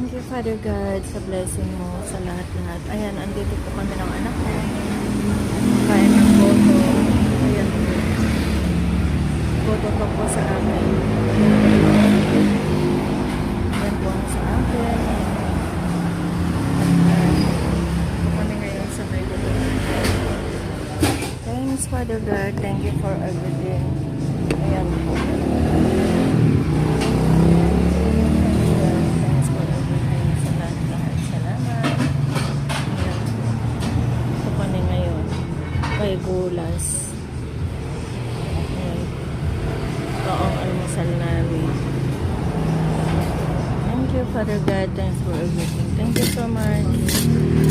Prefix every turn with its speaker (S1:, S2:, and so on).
S1: Thank you, Father God, sa blessing mo sa lahat-lahat. Ayan, andito po kami ng anak ko. Kain ng goto. Ayan po. Goto to po sa amin. Ayan po ang sa akin. Ito kami ngayon sa may goto. Thanks, Father God. Thank you for everything. Ayan po. Kay Gulas. Ayan. Ito ang almusal namin. Thank you, Father God. Thanks for everything. Thank you so much.